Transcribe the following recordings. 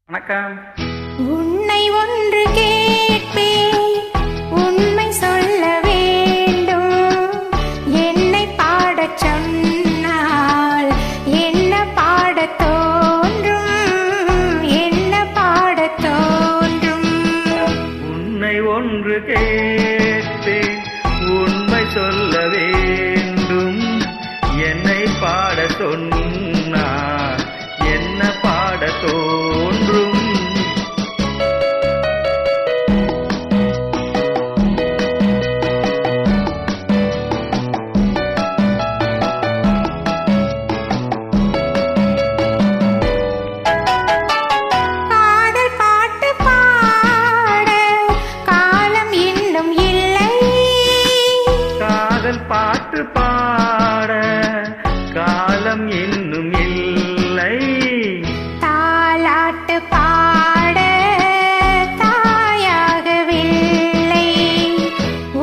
வணக்கம். உன்னை ஒன்று கேட்பேன், உண்மை சொல்ல வேண்டும். என்னை பாடச் சொன்னால் என்ன பாடத் தோன்றும், என்ன பாடத் தோன்றும். உன்னை ஒன்று கேட்பேன், உண்மை சொல்ல வேண்டும். என்னை பாட சொன்னார் என்ன பாட தோன்றும். காதல் பாட்டு பாட காலம் இன்னும் இல்லை. காதல் பாட்டு பாட காலம் இன்னும் இல்லை. தாலாட்டு பாட தாயாகவில்லை.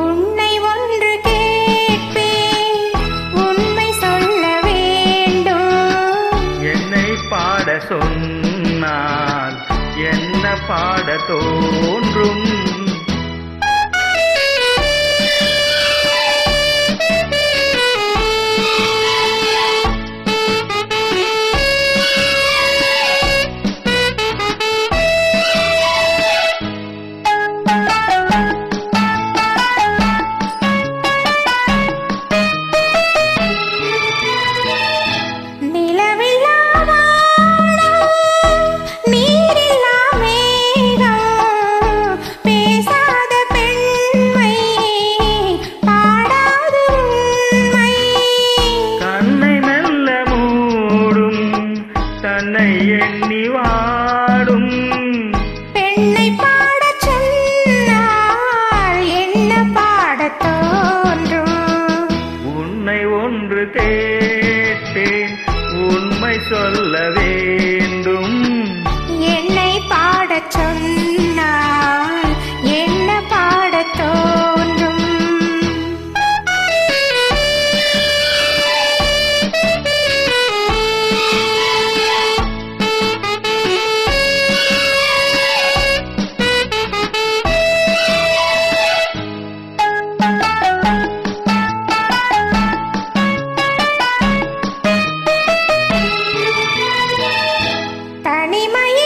உன்னை ஒன்று கேட்பேன், உண்மை சொல்ல வேண்டும். என்னை பாட சொன்னால் என்ன பாட தோன்றும். நிலவில்லா வானம், நீரில்லா மேகம், பேசாத பெண்மை, பாடாத உண்மை. கண்ணை மெல்ல மூடும் தன்னை எண்ணி வாடும். பெண்ணை பாடச் சொன்னால் என்ன பாடத் தோன்றும். உன்னை ஒன்று கேட்டேன், உண்மை சொல்ல வேண்டும். என்னை பாடச் சொன்னால் என்ன பாடத் தோன்றும். தனிமையில்